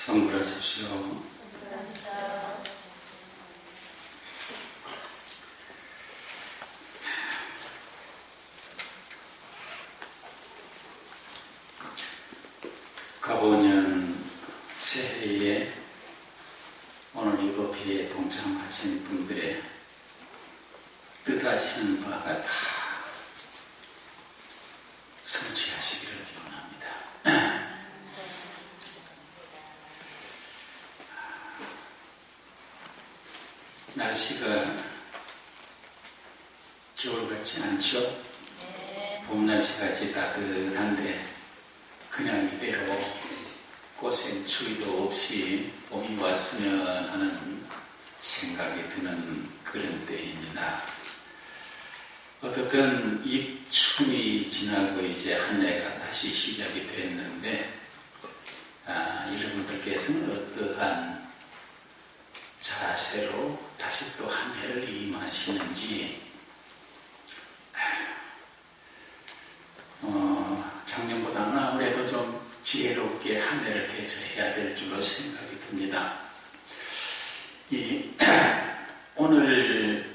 성불하십시오. 가보년 새해에 오늘 이법회에 동참하신 분들의 뜻하시는 바가 다 성취하시기를 기원합니다. 날씨가 겨울 같지 않죠? 네. 봄 날씨같이 따뜻한데 그냥 이대로 고생 추위도 없이 봄이 왔으면 하는 생각이 드는 그런 때입니다. 어떻든 입춘이 지나고 이제 한 해가 다시 시작이 됐는데 여러분들께서는 어떠한 자세로 다시 또 한 해를 임하시는지 작년보다는 아무래도 좀 지혜롭게 한 해를 대처해야 될 줄로 생각이 듭니다. 오늘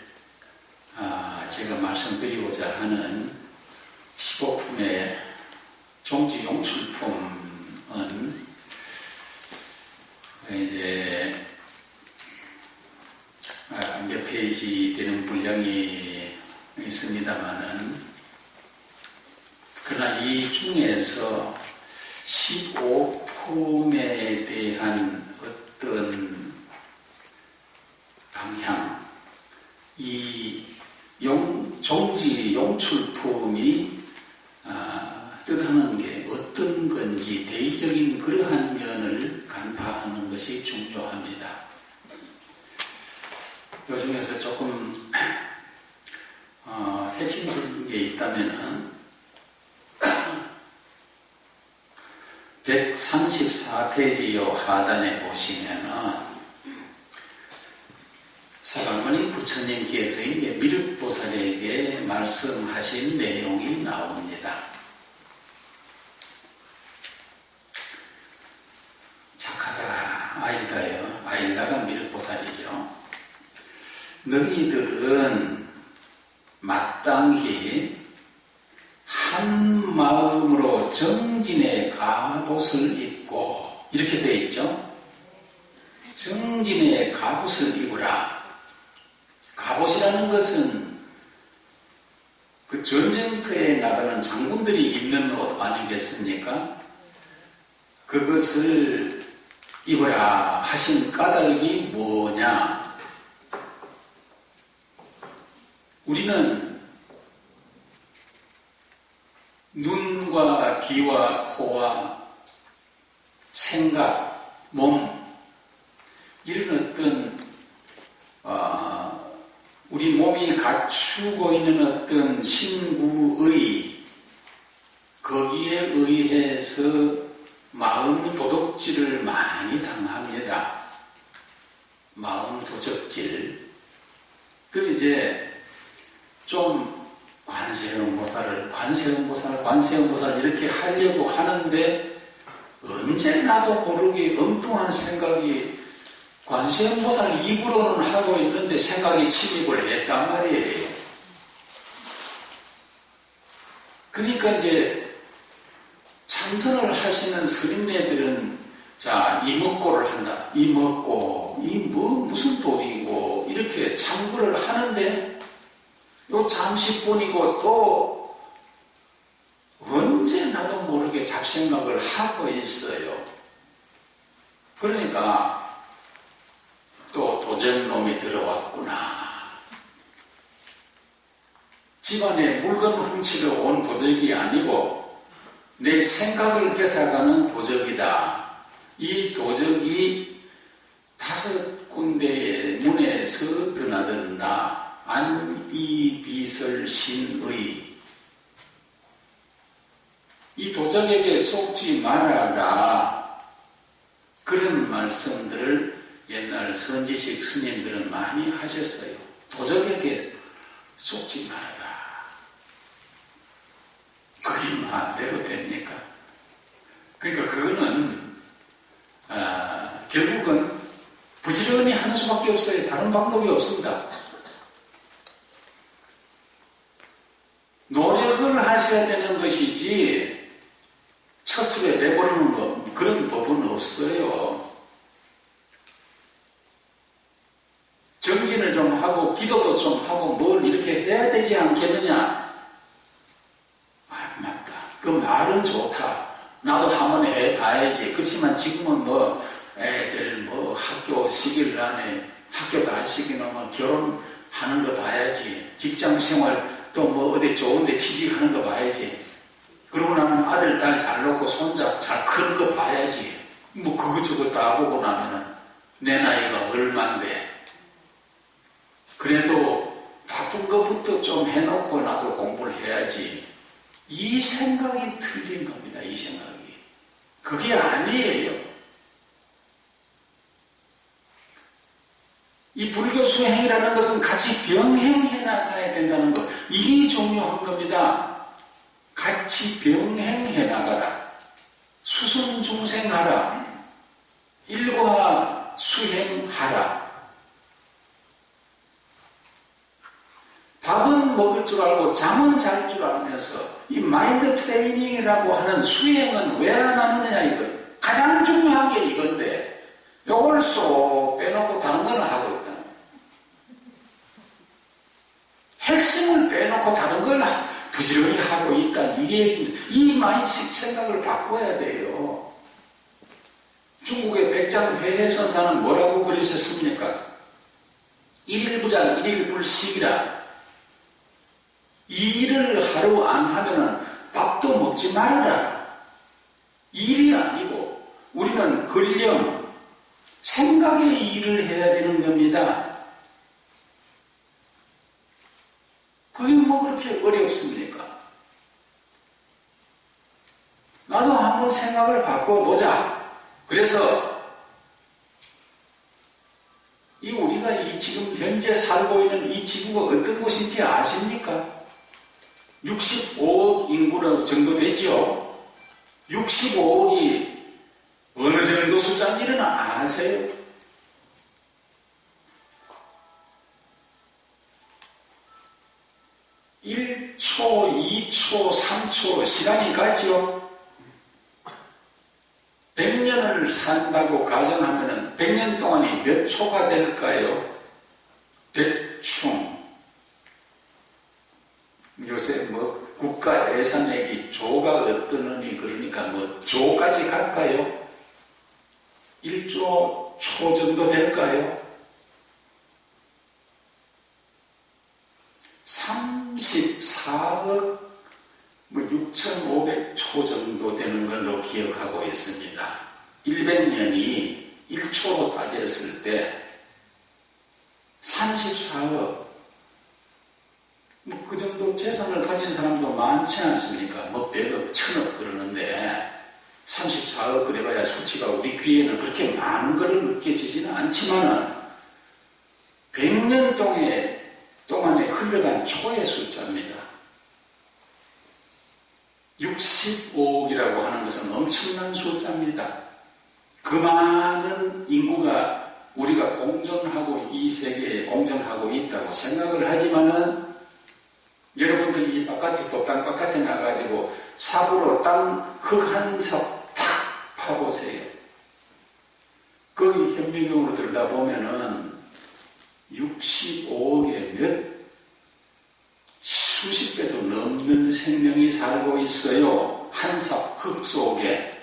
제가 말씀드리고자 하는 15품의 종지용출품은 이제 몇 페이지 되는 분량이 있습니다만은 그러나 이 중에서 15품에 대한 어떤 방향, 이 종지 용출품이 뜻하는 게 어떤 건지 대의적인 그러한 면을 간파하는 것이 중요합니다. 그 중에서 조금 핵심적인 게 있다면은 134페이지요 하단에 보시면은 사방문이 부처님께서 이제 미륵보살에게 말씀하신 내용이 나옵니다. 착하다 아일다요. 아일다가 미륵보살이죠. 너희들은 마땅히 한 마음으로 정진의 갑옷을 입고 이렇게 되어 있죠. 정진의 갑옷을 입으라. 갑옷이라는 것은 그 전쟁터에 나가는 장군들이 입는 옷 아니겠습니까? 그것을 입으라 하신 까닭이 뭐냐? 우리는 눈과 귀와 코와 생각, 몸 이런 어떤 우리 몸이 갖추고 있는 어떤 신구의 거기에 의해서 마음 도둑질을 많이 당합니다. 마음 도적질. 그 이제 좀 관세음보살 이렇게 하려고 하는데 언제 나도 모르게 엉뚱한 생각이 관세음보살 입으로는 하고 있는데 생각이 침입을 했단 말이에요. 그러니까 이제 참선을 하시는 스님네들은 자 이먹고를 한다. 이먹고 무슨 도리고 이렇게 참고를 하는데 요 잠시뿐이고 또 언제 나도 모르게 잡생각을 하고 있어요. 그러니까 또 도적놈이 들어왔구나. 집안에 물건 훔치러 온 도적이 아니고 내 생각을 뺏어가는 도적이다. 이 도적이 5군데의 문에서 드나든다. 안이비설신의 이 도적에게 속지 말아라. 그런 말씀들을 옛날 선지식 스님들은 많이 하셨어요. 도적에게 속지 말아라. 그게 마음대로 됩니까? 그러니까 그거는 결국은 부지런히 하는 수밖에 없어요. 다른 방법이 없습니다. 노력을 하셔야 되는 것이지 첫술에 내버리는 거 그런 법은 없어요. 정진을 좀 하고 기도도 좀 하고 뭘 이렇게 해야 되지 않겠느냐. 아, 맞다. 그 말은 좋다. 나도 한번 해봐야지. 그렇지만 지금은 뭐 애들 뭐 학교 시기를 안에 학교 다 시기 넘으면 결혼하는 거 봐야지. 직장생활 또 뭐 어디 좋은데 취직하는 거 봐야지. 그러고 나면 아들, 딸 잘 놓고 손자 잘 크는 거 봐야지. 뭐 그것저것 다 보고 나면은 내 나이가 얼만데. 그래도 바쁜 것부터 좀 해놓고 나도 공부를 해야지. 이 생각이 틀린 겁니다. 이 생각이. 그게 아니에요. 이 불교 수행이라는 것은 같이 병행해 나가야 된다는 것. 이게 중요한 겁니다. 같이 병행해 나가라. 수승중생하라. 일과 수행하라. 밥은 먹을 줄 알고 잠은 잘 줄 알면서 이 마인드 트레이닝이라고 하는 수행은 왜 안 하느냐 이거. 가장 중요한 게 이건데 요걸 쏙 빼놓고 다른 건 하고 있다. 핵심을 빼놓고 다른 걸 부지런히 하고 있다. 이게 이 마인드 생각을 바꿔야 돼요. 중국의 백장회해 선사는 뭐라고 그러셨습니까? 일일부장 일일불식이라. 일을 하루 안 하면은 밥도 먹지 말아라. 일이 아니고 우리는 근령 생각의 일을 해야 되는 겁니다. 그게 뭐 그렇게 어렵습니까? 나도 한번 생각을 바꿔보자. 그래서 우리가 지금 현재 살고 있는 이 지구가 어떤 곳인지 아십니까? 65억 인구 정도 되죠? 65억이 어느 정도 숫자인지는 아세요? (1초) (2초) (3초) 시간이 가죠? 100년을 산다고 가정하면 100년 동안이 몇 초가 될까요? 대충 요새 뭐 국가 예산액이 조가 어떠느니 그러니까 뭐 조까지 갈까요? 1조 초 정도 될까요? 34억 6,500초 정도 되는 걸로 기억하고 있습니다. 100년이 1초로 따졌을 때 34억 그 정도 재산을 가진 사람도 많지 않습니까? 뭐 100억, 1000억 그러는데 34억 그래봐야 수치가 우리 귀에는 그렇게 많은 걸로 느껴지지는 않지만은 100년 동안에 흘러간 초의 숫자입니다. 65억이라고 하는 것은 엄청난 숫자입니다. 그 많은 인구가 우리가 공존하고 이 세계에 공존하고 있다고 생각을 하지만은 여러분들이 바깥에 또 땅 바깥에 나가가지고 삽으로 땅 흙 한 삽 탁 파보세요. 거기 현미경으로 들여다보면은 65억에 수십 배도 넘는 생명이 살고 있어요. 한 삽 흙 속에.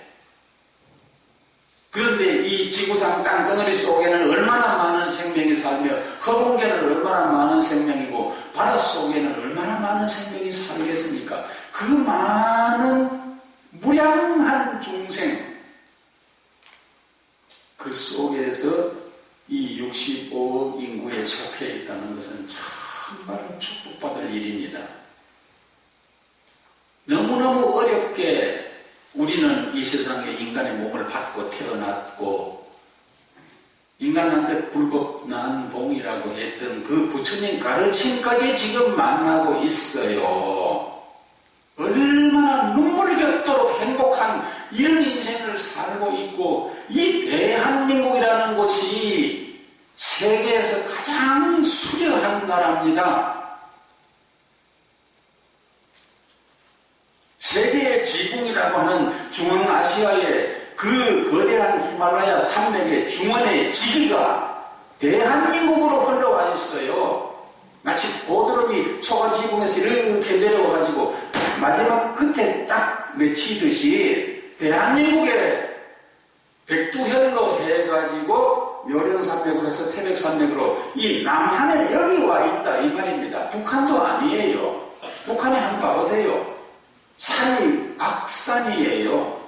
그런데 이 지구상 땅덩어리 속에는 얼마나 많은 생명이 살며 허공계는 얼마나 많은 생명이고 바닷속에는 얼마나 많은 생명이 살겠습니까? 그 많은 무량한 중생 그 속에서 이 65억 인구에 속해 있다는 것은 정말 축복받을 일입니다. 너무너무 어렵게 우리는 이 세상에 인간의 몸을 받고 태어났고 인간한테 불법 난봉이라고 했던 그 부처님 가르침까지 지금 만나고 있어요. 얼마나 눈물 겹도록 행복한 이런 인생을 살고 있고 이 대한민국이라는 곳이 세계에서 가장 수려한 나라입니다. 세계의 지붕이라고 하는 중앙아시아의 그 거대한 히말라야 산맥의 중원의 지리가 대한민국으로 흘러와 있어요. 마치 보드름이 초가지붕에서 이렇게 내려와가지고 마지막 끝에 딱 맺히듯이 대한민국에 백두혈로 해가지고 묘령산맥으로 해서 태백산맥으로 이 남한에 여기 와 있다 이 말입니다. 북한도 아니에요. 북한에 한번 가보세요. 산이 악산이에요.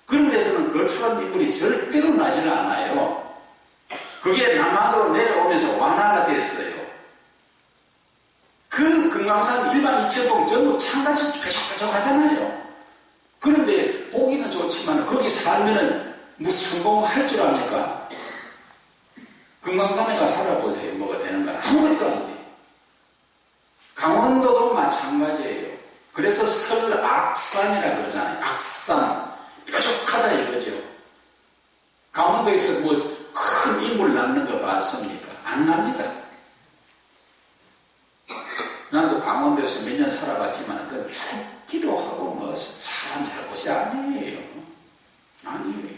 그런 데서는 거출한 인물이 절대로 나지는 않아요. 그게 남한으로 내려오면서 완화가 됐어요. 그 금강산 1만 2천 봉 전부 창같이 뾰족뾰족하잖아요. 그런데 보기는 좋지만 거기 살면은 무슨 성공할 줄 압니까? 금강산에 가 살아보세요. 뭐가 되는가? 아무것도 안 돼요. 강원도도 마찬가지예요. 그래서 설악산이라 그러잖아요. 악산. 뾰족하다 이거죠. 강원도에서 뭐 큰 인물 낳는 거 봤습니까? 안 납니다. 나도 강원도에서 몇 년 살아봤지만 그 춥기도 하고 뭐 사람 살 곳이 아니에요. 아니에요.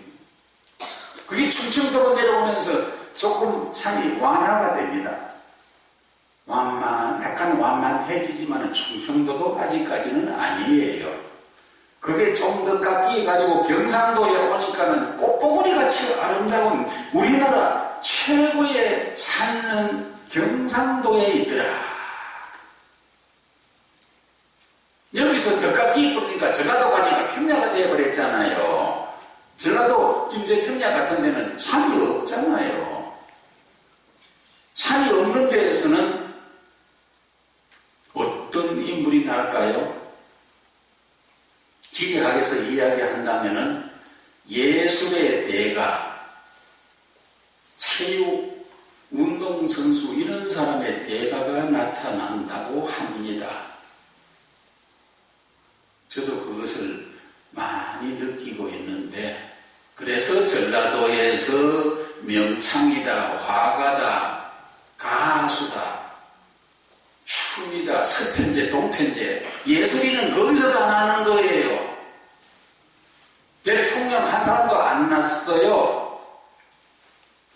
그게 충청도로 내려오면서 조금 산이 완화가 됩니다. 약간 완만해지지만 충청도도 아직까지는 아니에요. 그게 좀 더 깎이가지고 경상도에 오니까는 꽃봉오리 같이 아름다운 우리나라 최고의 산은 경상도에 있더라. 여기서 더 깎이 뿌리니까 전라도 가니까 평야가 되어버렸잖아요. 전라도 김제 평야 같은 데는 산이 없잖아요. 산이 없는 데에서는 어떤 인물이 날까요? 기계학에서 이야기한다면은 예술의 대가, 체육, 운동선수 이런 사람의 대가가 나타난다고 합니다. 저도 그것을 많이 느끼고 있는데 그래서 전라도에서 명창이다, 화가다, 가수다, 춤이다, 서편제, 동편제, 예술인은 거기서 다 나는 거예요. 대통령 한 사람도 안 났어요.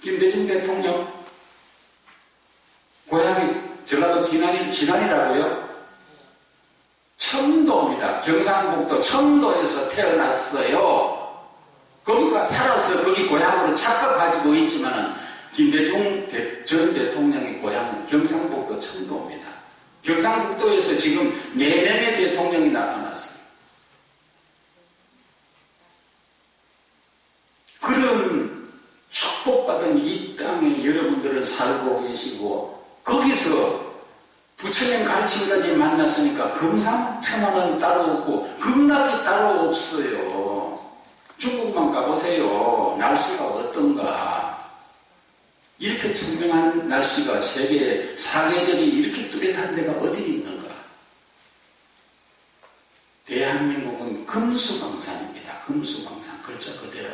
김대중 대통령 고향이 전라도 진안이라고요? 첨도입니다. 경상북도 첨도에서 태어났어요. 거기가 살아서 거기 고향으로 착각가지고 있지만 김대중 전 대통령의 고향은 경상북도 첨도입니다. 경상북도에서 지금 4명의 대통령이 나타났어요. 그런 축복받은 이 땅에 여러분들은 살고 계시고 거기서 부처님 가르침까지 만났으니까 금상첨화는 따로 없고 극락이 따로 없어요. 중국만 가보세요. 날씨가 어떤가. 이렇게 청명한 날씨가 세계 사계절이 이렇게 뚜렷한 데가 어디 있는가. 대한민국은 금수강산입니다. 금수강산 글자 그대로.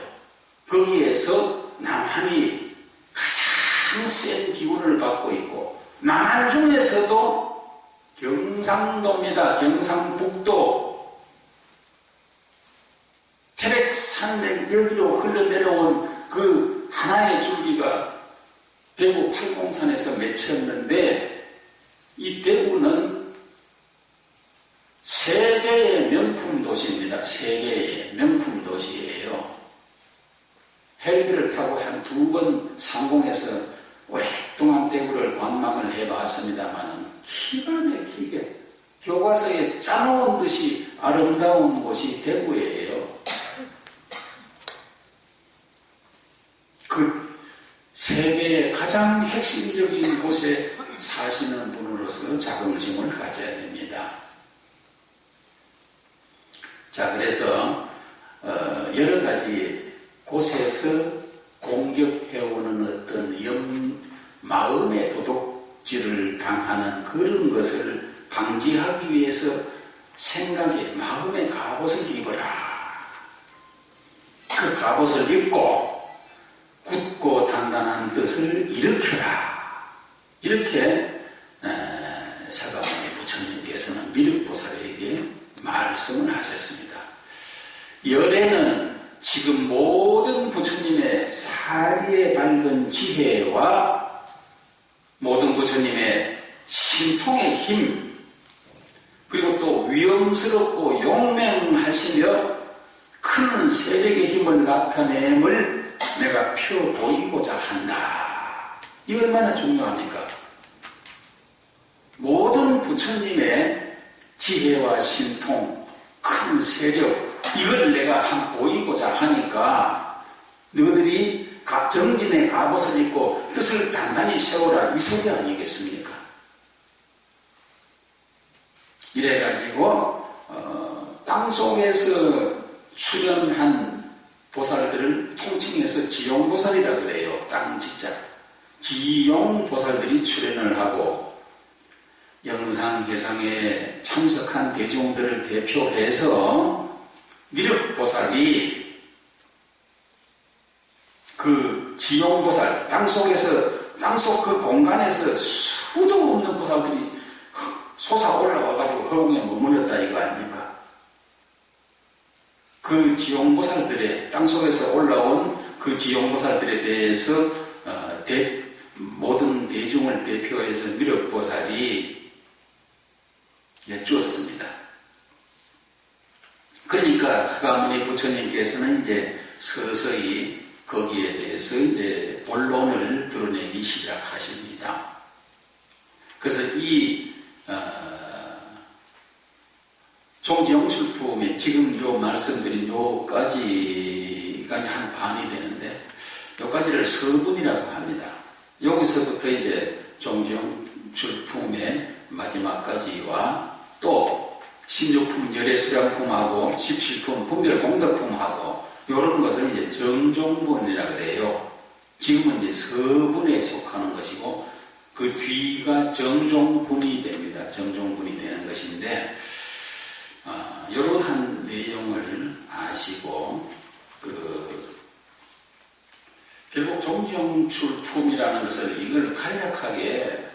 거기에서 남한이 가장 센 기운을 받고 있고 남한 중에서도 경상도입니다. 경상북도 태백산맥 여기로 흘러내려온 그 하나의 줄기가 대구 팔공산에서 맺혔는데 이 대구는 세계의 명품 도시입니다. 세계의 명품 도시예요. 헬기를 타고 한 2번 상공에서 오랫동안 대구를 관망을 해봤습니다만 기가 막히게 교과서에 짜놓은 듯이 아름다운 곳이 대구예요. 그 세계의 가장 핵심적인 곳에 사시는 분으로서 자긍심을 가져야 됩니다. 자, 그래서 여러 가지 곳에서 공격해오는 어떤 마음의 도둑질을 당하는 그런 것을 방지하기 위해서 생각에 마음의 갑옷을 입어라. 그 갑옷을 입고 굳고 당 단단한 뜻을 일으켜라. 이렇게 사가모니 부처님께서는 미륵보살에게 말씀을 하셨습니다. 열애는 지금 모든 부처님의 사리에 밝은 지혜와 모든 부처님의 신통의 힘, 그리고 또 위험스럽고 용맹하시며 큰 세력의 힘을 나타냄을 내가 펴 보이고자 한다. 이 얼마나 중요합니까? 모든 부처님의 지혜와 신통, 큰 세력, 이걸 내가 한 보이고자 하니까 너희들이 정진의 갑옷을 입고 뜻을 단단히 세우라, 이 소리 아니겠습니까? 이래가지고 땅속에서 출현한 보살들을 통칭해서 지용보살이라 그래요. 땅지자 지용보살들이 출현을 하고 영상회상에 참석한 대중들을 대표해서 미륵보살이 그 지용보살, 땅속 그 공간에서 수도 없는 보살들이 솟아 올라와가지고 허공에 머물렀다 이거 아닙니까? 그 지용보살들의, 땅속에서 올라온 그 지용보살들에 대해서 모든 대중을 대표해서 미륵보살이 여쭈었습니다. 그러니까 서가모니 부처님께서는 이제 서서히 거기에 대해서 이제 본론을 드러내기 시작하십니다. 그래서 이 종지영출품에 지금 요 말씀드린 요까지가 한 반이 되는데 요까지를 서분이라고 합니다. 여기서부터 이제 종지영출품의 마지막까지와 또 16품 열애수량품하고 17품 분별공덕품하고 이런 것을 이제 정종분이라 그래요. 지금은 이제 서분에 속하는 것이고 그 뒤가 정종분이 됩니다. 정종분이 되는 것인데 이러한 내용을 아시고 결국 종지영출품이라는 것을 이걸 간략하게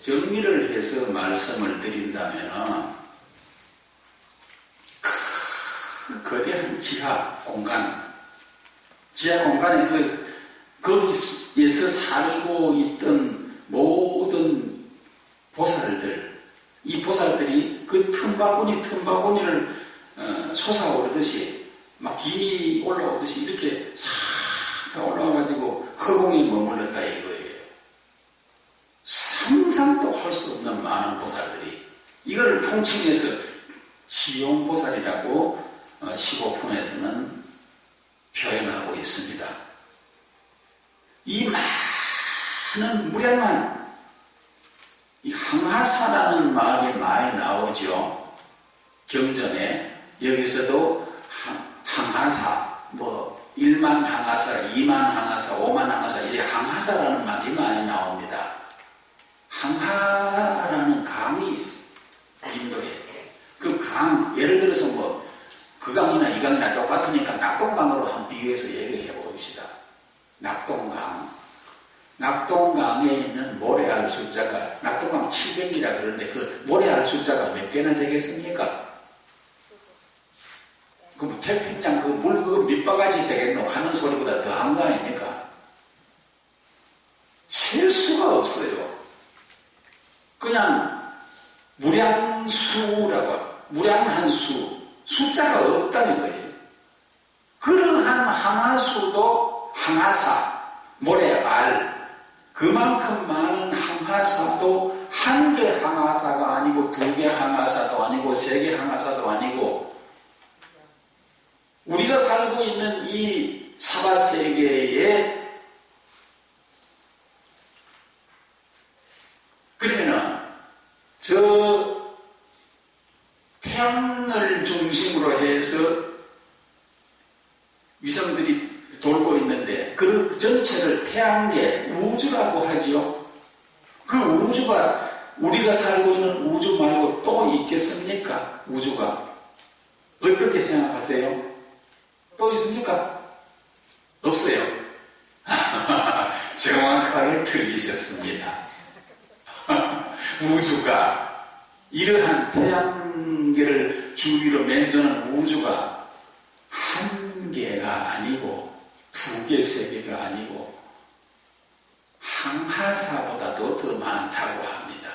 정리를 해서 말씀을 드린다면 거대한 지하 공간에 거기에서 살고 있던 모든 보살들, 이 보살들이 그 틈바구니를 솟아오르듯이 막 김이 올라오듯이 이렇게 싹 올라와가지고 허공에 머물렀다 이거예요. 상상도 할 수 없는 많은 보살들이 이걸 통칭해서 지용보살이라고 15품에서는 표현하고 있습니다. 이 많은 무량한 이 항하사라는 말이 많이 나오죠. 경전에 여기서도 항하사, 1만 항하사, 2만 항하사, 5만 항하사, 이 항하사라는 말이 많이 나옵니다. 항하라는 강이 있어요. 인도에. 그 강, 예를 들어서 그 강이나 이 강이나 똑같으니까 낙동강으로 한번 비교해서 얘기해 봅시다. 낙동강. 낙동강에 있는 모래알 숫자가, 낙동강 700이라 그러는데 그 모래알 숫자가 몇 개나 되겠습니까? 그 태평양 그 물 그 밑바가지 되겠노? 하는 소리보다 더한 거 아닙니까? 셀 수가 없어요. 그냥 무량한 숫자가 없다는 거예요. 그러한 항하수도 항하사, 모래알, 그만큼 많은 항하사도 한 개 항하사가 아니고 2개 항하사도 아니고 3개 항하사도 아니고 우리가 살고 있는 이 사바세계에 그러면은 저 태양을 중심으로 해서 위성들이 돌고 있는데 그 전체를 태양계, 우주라고 하지요. 그 우주가 우리가 살고 있는 우주 말고 또 있겠습니까? 우주가. 어떻게 생각하세요? 또 있습니까? 없어요. 정확하게 틀리셨습니다. 우주가 이러한 태양계를 주위로 맴도는 우주가 한 개가 아니고 두 개, 세 개가 아니고 항하사보다도 더 많다고 합니다.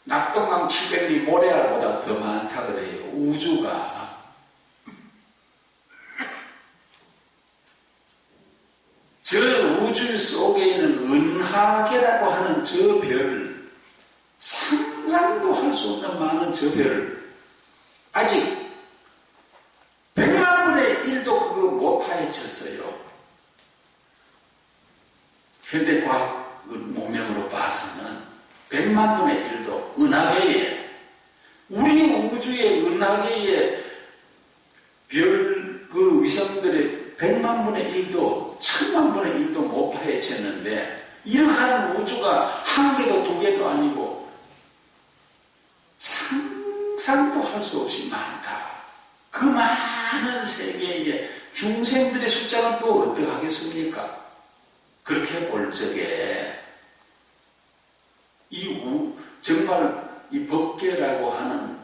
낙동강 700리 모래알보다 더 많다 그래요. 우주가. 저 우주 속에 있는 은하계라고 하는 저 별, 상상도 할 수 없는 많은 저 별, 아직 100만 분의 1도 그거 못 파헤쳤어요. 현대과학 문명으로 봐서는 100만 분의 1도 은하계에, 우리 우주의 은하계에 별 그 위성들의 100만 분의 1도 1000만 분의 1도 못 파헤쳤는데, 이러한 우주가 한 개도 두 개도 아니고 상상도 할 수 없이 많다. 그 많은 세계에 중생들의 숫자는 또 어떡하겠습니까? 그렇게 볼 적에 정말 이 법계라고 하는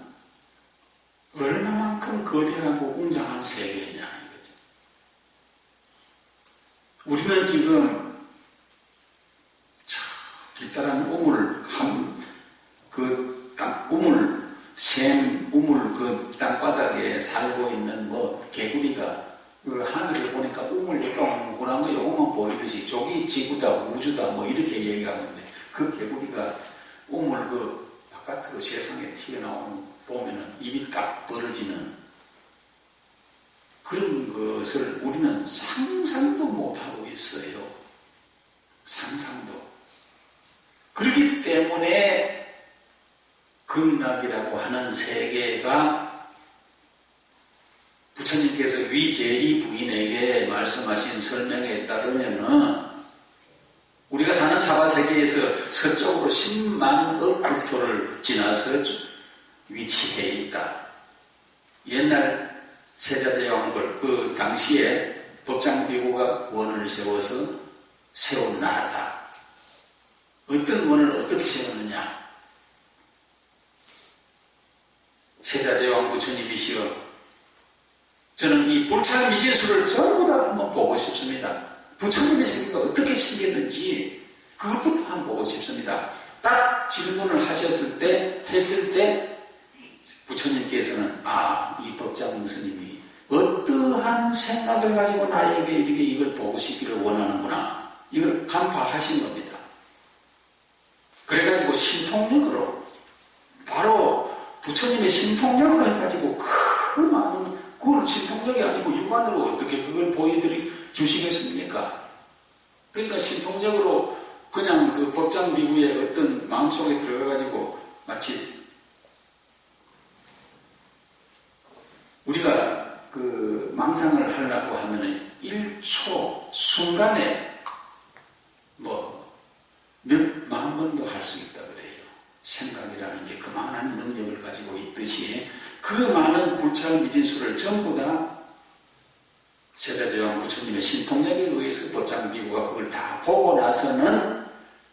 얼마만큼 거대하고 웅장한 세계냐 이거죠. 우리는 지금 길다란 우물 우물 그 땅바닥에 살고 있는 개구리가 그 하늘을 보니까 우물 동그란 거 요것만 보이듯이 저기 지구다 우주다 이렇게 얘기하는데, 그 개구리가 우물 그 바깥으로 세상에 튀어나오는 보면은 입이 딱 벌어지는 그런 것을 우리는 상상도 못하고 있어요. 상상도. 그렇기 때문에 극락이라고 하는 세계가 부처님께서 위제리 부인에게 말씀하신 설명에 따르면은 우리가 사는 사바세계에서 서쪽으로 10만 억 국토를 지나서 위치해 있다. 옛날 세자제왕들 그 당시에 법장비구가 원을 세워서 세운 나라다. 어떤 원을 어떻게 세웠느냐? 세자제왕 부처님이시여, 저는 이 불찰미진수를 전부 다 한번 보고 싶습니다. 부처님의 세계가 어떻게 생겼는지 그것부터 한번 보고 싶습니다. 딱 질문을 했을 때 부처님께서는 이 법장 스님이 어떠한 생각을 가지고 나에게 이렇게 이걸 보고 싶기를 원하는구나, 이걸 간파하신 겁니다. 그래가지고 신통력으로, 바로 부처님의 신통력으로 해가지고 그 많은, 그걸 신통력이 아니고 육안으로 어떻게 그걸 주시겠습니까? 그러니까 신통력으로 그냥 그 법장 비구의 어떤 마음속에 들어가가지고 마치 우리가 그 망상을 하려고 하면은 1초 순간에 몇만 번도 할 수 있다 그래요. 생각이라는 게 그만한 능력을 가지고 있듯이 그 많은 불찰미진수를 전부 다 세자제왕 부처님의 신통력에 의해서 법장비구가 그걸 다 보고 나서는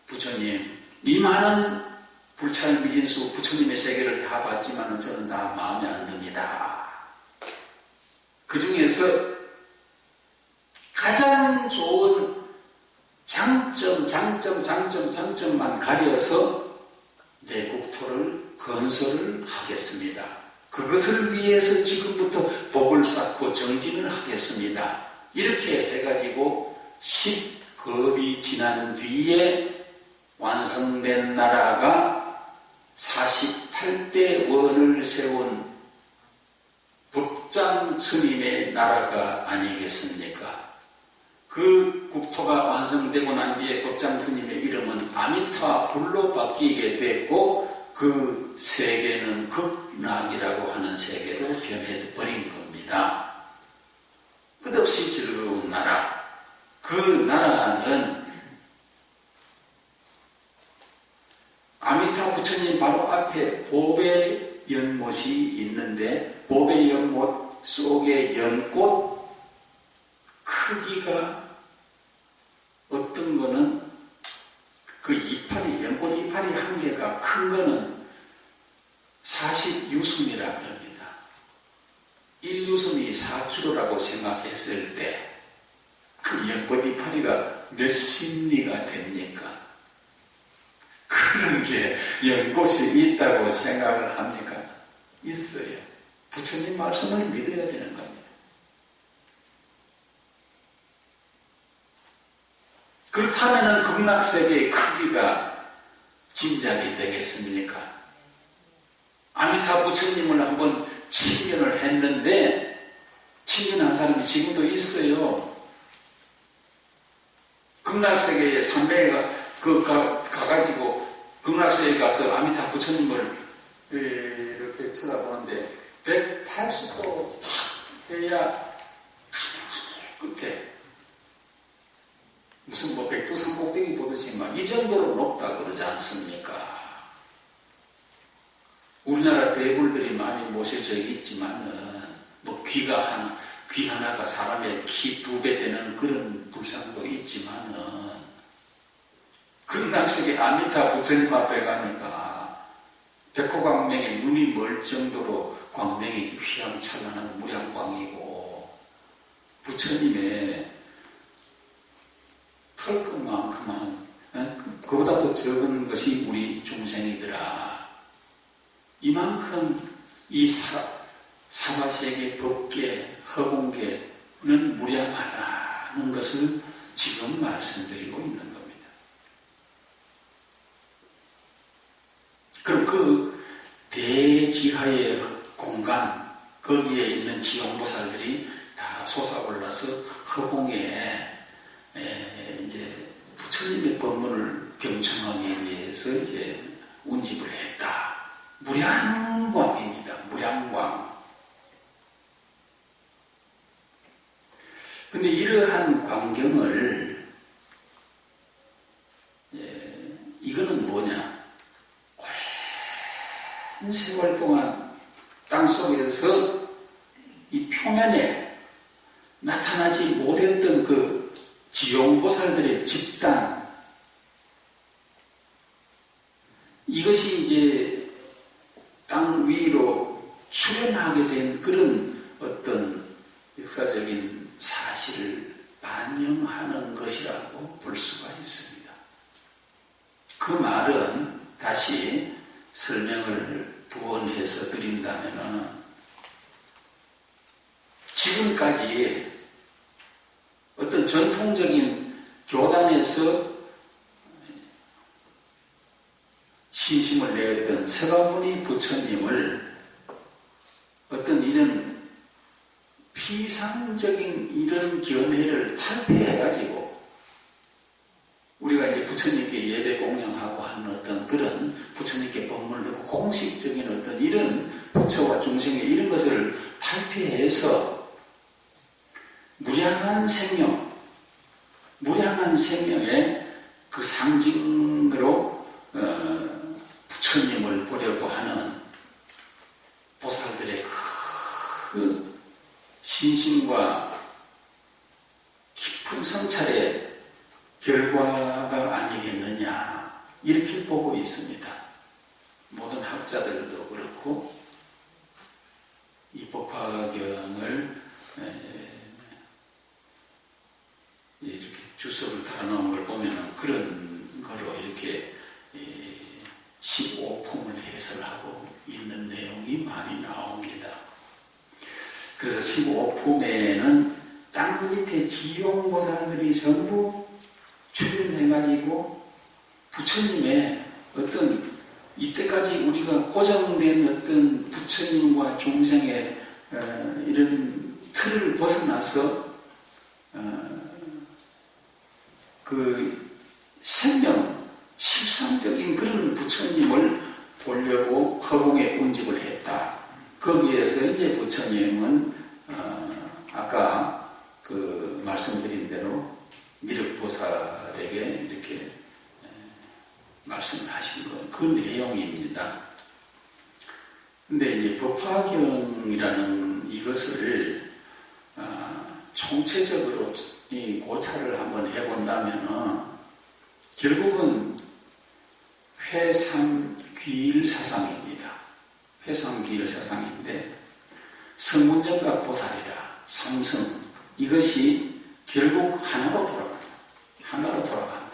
부처님, 이 많은 불찰미진수 부처님의 세계를 다 봤지만 저는 다 마음에 안 듭니다. 그 중에서 가장 좋은 장점만 가려서 내 국토를 건설을 하겠습니다. 그것을 위해서 지금부터 복을 쌓고 정진을 하겠습니다. 이렇게 해가지고 10겁이 지난 뒤에 완성된 나라가 48대 원을 세운 법장 스님의 나라가 아니겠습니까? 그 국토가 완성되고 난 뒤에 법장 스님의 이름은 아미타 불로 바뀌게 됐고, 그 세계는 극락이라고 하는 세계로 변해버린 겁니다. 끝없이 즐거운 나라. 그 나라는 아미타 부처님 바로 앞에 보배 연못이 있는데, 보배 연못 속의 연꽃 크기가 어떤 거는 큰 거는 40유순이라 그럽니다. 1유순이 4kg라고 생각했을 때 그 연꽃 이파리가 몇 심리가 됩니까? 그런 게 연꽃이 있다고 생각을 합니까? 있어요. 부처님 말씀을 믿어야 되는 겁니다. 그렇다면 극락세계의 크기가 짐작이 되겠습니까? 아미타 부처님을 한번 칭견을 했는데 칭견한 사람이 지금도 있어요. 극락세계에 300가 가가지고 극락세계에 가서 아미타 부처님을 이렇게 쳐다보는데 180도 해야 끝에 무슨 뭐 백두산 꼭대기 보듯이만 이 정도로 높다 그러지 않습니까? 우리나라 대불들이 많이 모실 적이 있지만은 뭐 귀 하나가 사람의 키 2배 되는 그런 불상도 있지만은 극락세계 아미타 부처님 앞에 가니까 백호광명에 눈이 멀 정도로 광명이 휘황찬란한 무량광이고 부처님의 털끝만큼만 그보다 더 적은 것이 우리 중생이더라. 이만큼 이 사바세계 법계 허공계는 무량하다는 것을 지금 말씀드리고 있는 겁니다. 그럼 그 대지하의 공간 거기에 있는 지용보살들이 다 솟아올라서 허공에 이제 부처님의 법문을 경청하기 위해서 이제 운집을 했다. 무량광입니다. 무량광. 근데 이러한 광경을 이거는 뭐냐? 오랜 세월 동안 땅속에서 이 표면에 나타나지 못했던 그 지용보살들의 집단, 이것이 이제 땅 위로 출현하게 된 그런 어떤 역사적인 사실을 반영하는 것이라고 볼 수가 있습니다. 그 말은 다시 설명을 부원해서 드린다면 지금까지 어떤 전통적인 교단에서 신심을 내었던 서가모니 부처님을 어떤 이런 피상적인 이런 견해를 탈피해가지고 우리가 이제 부처님께 예배 공양하고 하는 어떤 그런 부처님께 법문을 듣고 공식적인 어떤 이런 부처와 중생의 이런 것을 탈피해서 무량한 생명의 그 상징으로 부처님을 보려고 하는 보살들의 그 신심과 깊은 성찰의 결과가 아니겠느냐 이렇게 보고 있습니다. 모든 학자들도 그렇고 이 법화경을 이렇게 주석을 달아놓은 걸 보면 그런 거로 이렇게 15품을 해설하고 있는 내용이 많이 나옵니다. 그래서 15품에는 땅 밑에 지용보살들이 전부 출연해가지고 부처님의 어떤 이때까지 우리가 고정된 어떤 부처님과 중생의 이런 틀을 벗어나서 그 생명, 실상적인 그런 부처님을 보려고 허공에 운집을 했다. 거기에서 이제 부처님은 아까 그 말씀드린 대로 미륵보살에게 이렇게 말씀을 하신 것, 그 내용입니다. 근데 이제 법화경이라는 이것을 총체적으로 이 고찰을 한번 해본다면 결국은 회상귀일 사상입니다. 회상귀일 사상인데 성문정각보살이라 삼성 이것이 결국 하나로 돌아간다. 하나로 돌아간다.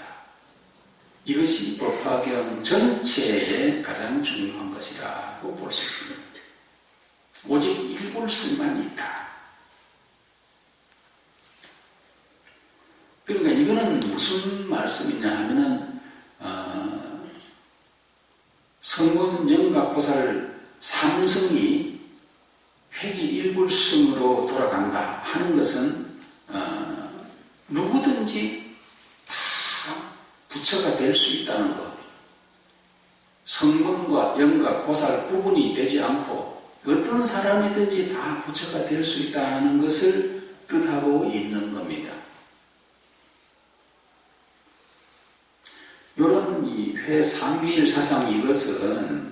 이것이 법화경 전체에 가장 중요한 것이라고 볼 수 있습니다. 오직 일불승만 있다. 그러니까 이거는 무슨 말씀이냐 하면은 성문영각보살 삼성이 회기 일불승으로 돌아간다 하는 것은 누구든지 다 부처가 될 수 있다는 것. 성문과 영각, 보살 구분이 되지 않고 어떤 사람이든지 다 부처가 될 수 있다는 것을 뜻하고 있는 겁니다. 이런 이 회상귀일 사상 이것은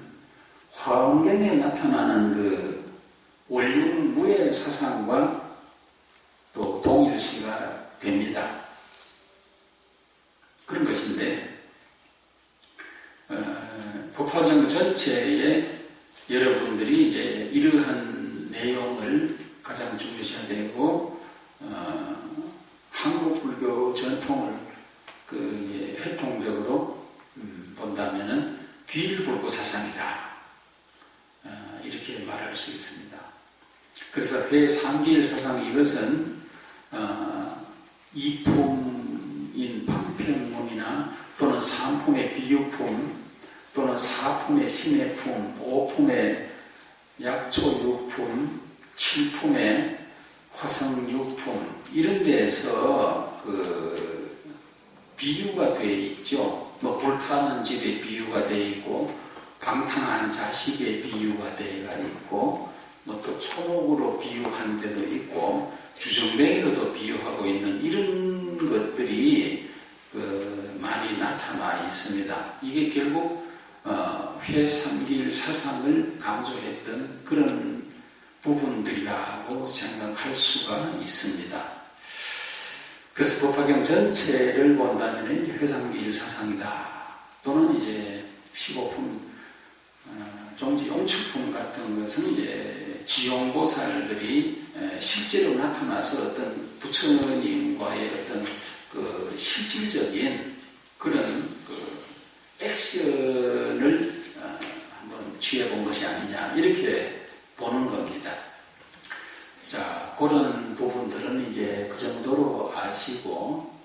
화엄경에 나타나는 그 원륜무예 사상과 또 동일시가 됩니다. 그런 것인데 법화경 전체에 여러분들이 이제 이러한 내용을 가장 중요시해야 되고 한국 불교 전통을 회통적으로 본다면은 귀일불구 사상이다. 이렇게 말할 수 있습니다. 그래서 회상귀일 사상 이것은 이품인 방편문이나 또는 삼품의 비유품 또는 사품의 신해품, 오품의 약초육품, 칠품의 화성육품 이런 데에서 비유가 되어 있죠. 뭐 불타는 집에 비유가 되어 있고 방탕한 자식의 비유가 되어 있고 뭐 또 초목으로 비유한 데도 있고 주정뱅이로도 비유하고 있는 이런 것들이 많이 나타나 있습니다. 이게 결국 회상귀일 사상을 강조했던 그런 부분들이라고 생각할 수가 있습니다. 그래서 법화경 전체를 본다면 이제 회상귀일 사상이다. 또는 이제 15품 종지 용축품 같은 것은 이제 지용보살들이 실제로 나타나서 어떤 부처님과의 어떤 실질적인 그런 액션을 한번 취해본 것이 아니냐 이렇게 보는 겁니다. 자, 그런 부분들은 이제 그 정도로 아시고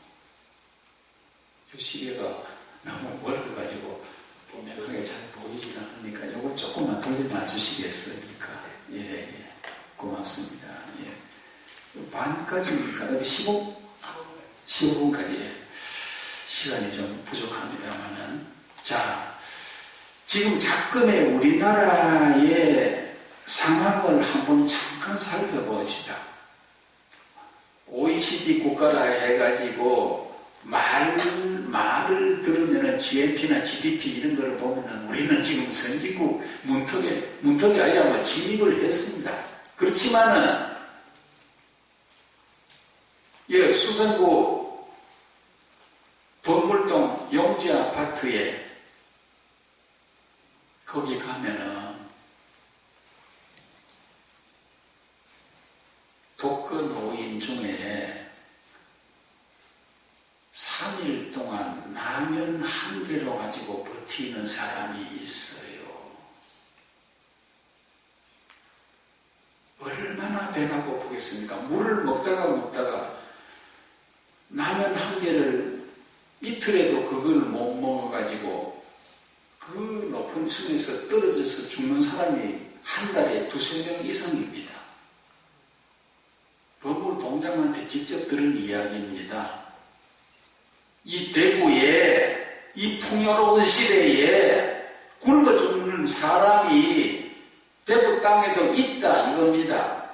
이 시계가 너무 멀어가지고 분명하게 잘 보이지 않으니까 이걸 조금만 돌려놔 주시겠습니까? 예, 고맙습니다. 예. 반까지니까 15분까지 시간이 좀 부족합니다만은 자, 지금 작금의 우리나라의 상황을 한번 잠깐 살펴봅시다. OECD 국가라 해가지고 말을 들으면은 GNP나 GDP 이런 거를 보면은 우리는 지금 선진국 문턱이 아니라 뭐 진입을 했습니다. 그렇지만은 예, 수성구 범물동 용지 아파트에 거기 가면은 독거 노인 중에 3일 동안 라면 한 개로 가지고 버티는 사람이 있어요. 얼마나 배가 고프겠습니까? 물을 먹다가 라면 한 개를 이틀에도 그걸 못 먹어가지고 그 높은 층에서 떨어져서 죽는 사람이 한 달에 2~3명 이상입니다. 법물 동장한테 직접 들은 이야기입니다. 이 대구에 이 풍요로운 시대에 굶어 죽는 사람이 대구 땅에도 있다 이겁니다.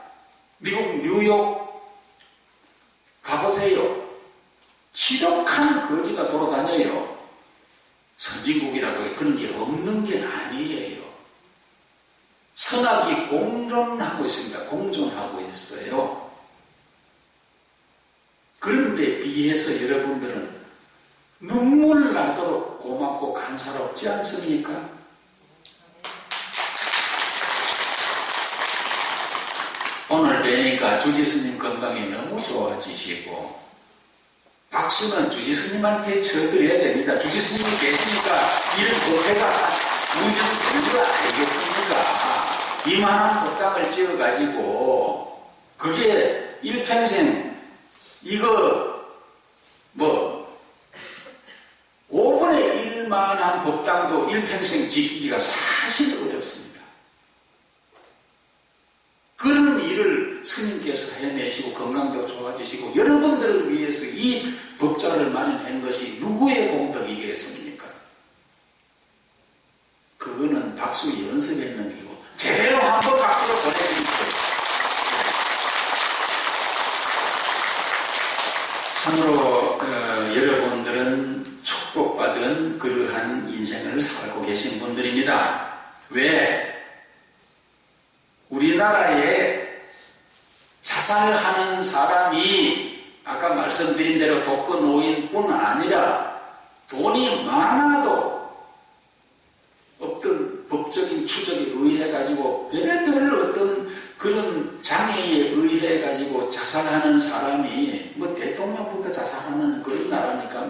미국 뉴욕 가보세요. 지독한 거지가 돌아다녀요. 선진국이라고 그런 게 없는 게 아니에요. 선악이 공존하고 있습니다. 공존하고 있어요. 그런데 비해서 여러분들은 눈물 나도록 고맙고 감사롭지 않습니까? 오늘 뵈니까 주지스님 건강이 너무 좋아지시고, 박수는 주지스님한테 쳐드려야 됩니다. 주지스님이 계시니까 이런 법회가 운영되는 줄 알겠습니까? 이만한 법당을 지어가지고 그게 일평생 이거 5분의 1만한 법당도 일평생 지키기가 사실 어렵습니다. 그런 일을 스님께서 해내시고 건강도 좋아지시고 여러분들을 위해서 이 법좌를 마련한 것이 누구의 공덕이겠습니까? 그거는 박수 연습했는 기고 제대로 한번 박수로 보내드립니다. 참으로 여러분들은 축복받은 그러한 인생을 살고 계신 분들입니다. 왜? 우리나라에 자살하는 사람이 아까 말씀드린 대로 독거노인뿐 아니라 돈이 많아도 어떤 법적인 추적에 의해 가지고 별의별 어떤 그런 장애에 의해 가지고 자살하는 사람이 대통령부터 자살하는 그런 나라니까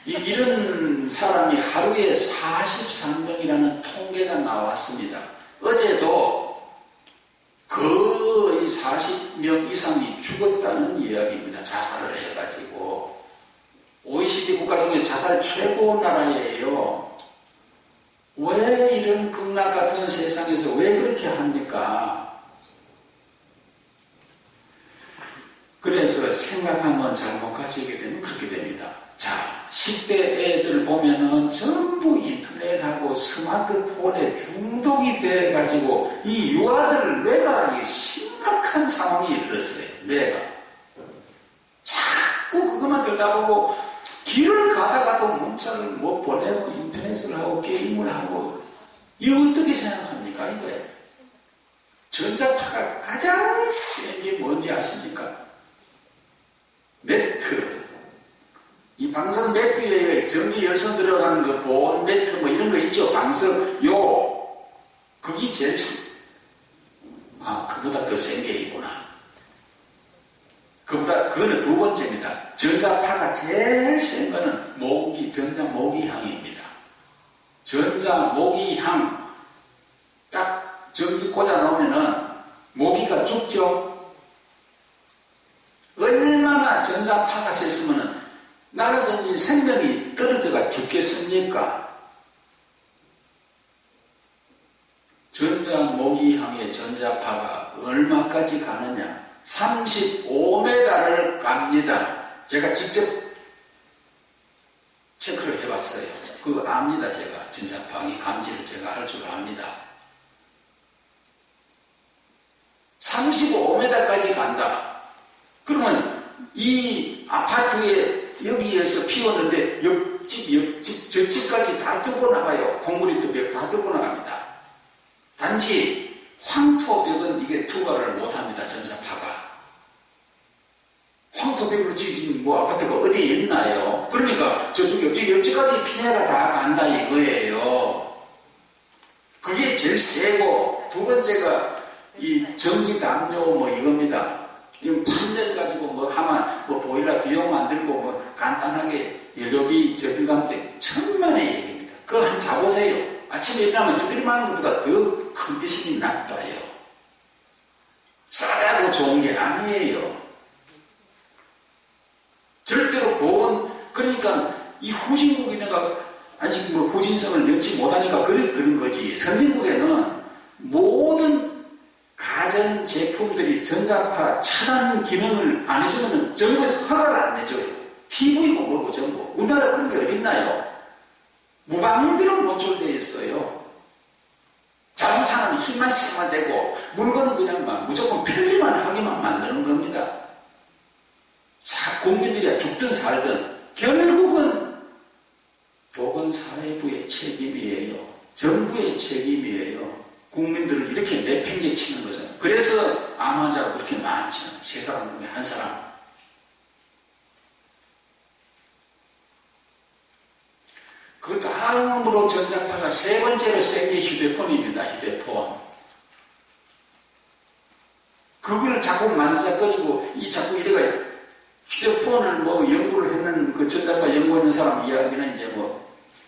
이런 사람이 하루에 43명이라는 통계가 나왔습니다. 어제도 거의 40명 이상이 죽었다는 이야기입니다. 자살을 해가지고. OECD 국가 중에 자살 최고 나라예요. 왜 이런 극락 같은 세상에서 왜 그렇게 합니까? 그래서 생각하면 잘못 가지게 되면 그렇게 됩니다. 자, 10대 애들 보면은 전부 인터넷하고 스마트폰에 중독이 돼가지고 이 유아들 뇌가 심각한 상황이 이르렀어요. 뇌가. 자꾸 그것만 듣다 보고 길을 가다가도 문자를 보내고 인터넷을 하고 게임을 하고 이거 어떻게 생각합니까? 이거예요. 전자파가 가장 센 게 뭔지 아십니까? 매트. 이 방석 매트에 전기 열선 들어가는 거, 보온 매트 이런 거 있죠? 방석, 그게 제일 그보다 더 센 게 있구나. 그거는 두 번째입니다. 전자파가 제일 센 거는 전자 모기향입니다. 전자 모기향. 딱 전기 꽂아 놓으면은 모기가 죽죠? 얼마나 전자파가 셌으면은 날아다닌 생명이 떨어져가 죽겠습니까? 전자모기향의 전자파가 얼마까지 가느냐? 35m를 갑니다. 제가 직접 체크를 해봤어요. 그거 압니다. 제가 전자파의 감지를 제가 할 줄 압니다. 35m까지 간다. 그러면 이 아파트에 여기에서 피웠는데 옆집 저집까지 다 뚫고 나가요. 콘크리트 벽 다 뚫고 나갑니다. 단지 황토벽은 이게 투과를 못합니다. 전자파가. 황토벽으로 지금 아파트가 어디에 있나요? 그러니까 저쪽 옆집까지 피해가 다 간다 이거예요. 그게 제일 세고, 두 번째가 이 전기 담요 이겁니다. 이거 판넬 가지고 하면 보일러 비용 안 들고 간단하게 연료비 저비감 때 천만의 얘기입니다. 그거 한 자보세요. 아침에 일어나면 두드림하는 것보다 더 컨디션이 나빠요. 싸다고 좋은 게 아니에요. 절대로 그러니까 이 후진국이네가 아직 후진성을 넣지 못하니까 그런 거지. 선진국에는 모든 가전 제품들이 전자파 차단 기능을 안 해주면 정부에서 허가를 안 해줘요. TV고 뭐고 전부. 우리나라 그런 게 어딨나요? 무방비로 노출되어 있어요. 자동차는 힘만 쓰면 되고 물건은 그냥 무조건 편리만 하기만 만드는 겁니다. 국민들이 죽든 살든 결국은 보건사회부의 책임이에요. 정부의 책임이에요. 국민들을 이렇게 내팽개치는 것은. 그래서 암 환자가 그렇게 많죠. 세 사람 중에 한 사람. 전자파가 세 번째로 센 게 휴대폰입니다. 휴대폰. 그걸 자꾸 만지작거리고 자꾸 이래가 휴대폰을 연구를 했는 그 전자파 연구하는 사람 이야기는 이제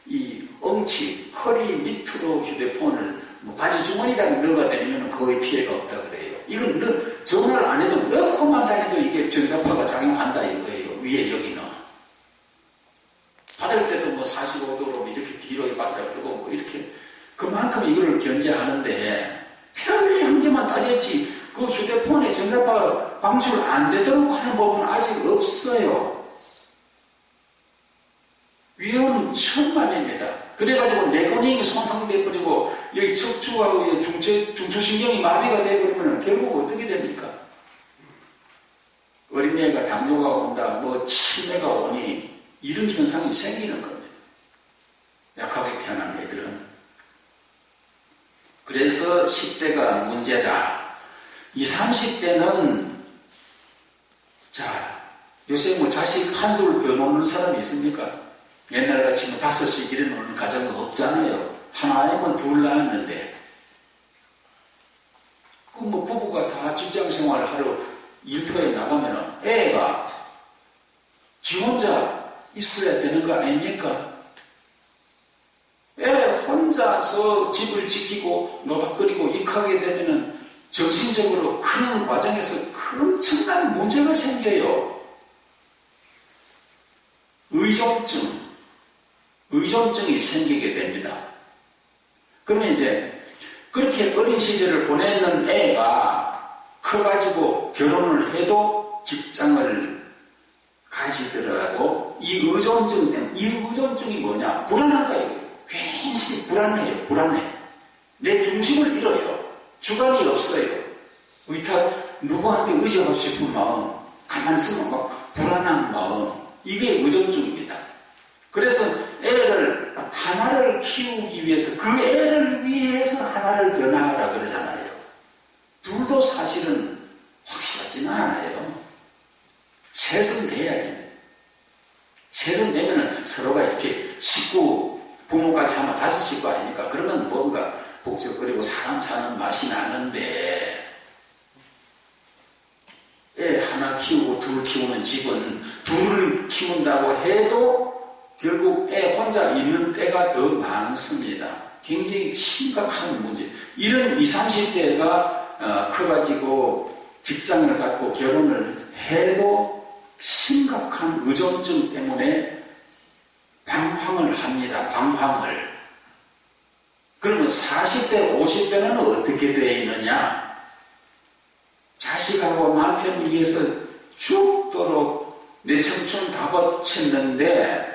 이 엉치, 허리 밑으로 휴대폰을 바지 주머니에다가 넣어가 다니면 거의 피해가 없다 그래요. 이건 전화를 안 해도 넣고만 다녀도 이게 전자파가 작용한다 이거예요. 위에 여기는. 받을 때도 45도로 이렇게 뒤로 받으라 그러고 이렇게 그만큼 이걸 견제하는데 편리 한 개만 따졌지 그 휴대폰에 전자파 방출 안 되도록 하는 법은 아직 없어요. 위험은 천만입니다. 그래가지고 뇌근육이 손상돼버리고 여기 척추하고 중추신경이 마비가 돼버리면 결국 어떻게 됩니까? 어린애가 당뇨가 온다, 치매가 오니 이런 현상이 생기는 겁니다. 약하게 태어난 애들은. 그래서 10대가 문제다. 20, 30대는 요새 자식 한둘 더 놓는 사람이 있습니까? 옛날같이 5씩 이래 놓는 가정은 없잖아요. 하나이면 둘 낳았는데 부부가 다 직장생활을 하러 일터에 나가면 애가 지 혼자 있어야 되는 거 아닙니까? 애 혼자서 집을 지키고 노닥거리고 익하게 되면은 정신적으로 크는 과정에서 엄청난 문제가 생겨요. 의존증이 생기게 됩니다. 그러면 이제 그렇게 어린 시절을 보내는 애가 커가지고 결혼을 해도 직장을 가지더라도 이 의존증이 뭐냐? 불안하다 이거예요. 괜히 불안해. 내 중심을 잃어요. 주관이 없어요. 누구한테 의지하고 싶은 마음, 가만히 있으면 불안한 마음, 이게 의존증입니다. 그래서 애를 하나를 키우기 위해서 그 애를 위해서 하나를 더 낳으라 그러잖아요. 둘도 사실은 확실하지는 않아요. 셋은 돼야 됩니다. 셋은 되면은 서로가 이렇게 부모까지 하면 5식구 아닙니까? 그러면 뭔가 복잡거리고 사람 사는 맛이 나는데 애 하나 키우고 둘 키우는 집은 둘을 키운다고 해도 결국 애 혼자 있는 때가 더 많습니다. 굉장히 심각한 문제. 이런 20, 30대가 커가지고 직장을 갖고 결혼을 해도 심각한 의존증 때문에 방황을 합니다. 방황을. 그러면 40대, 50대는 어떻게 되어 있느냐? 자식하고 남편 위해서 죽도록 내 청춘 다 바쳤는데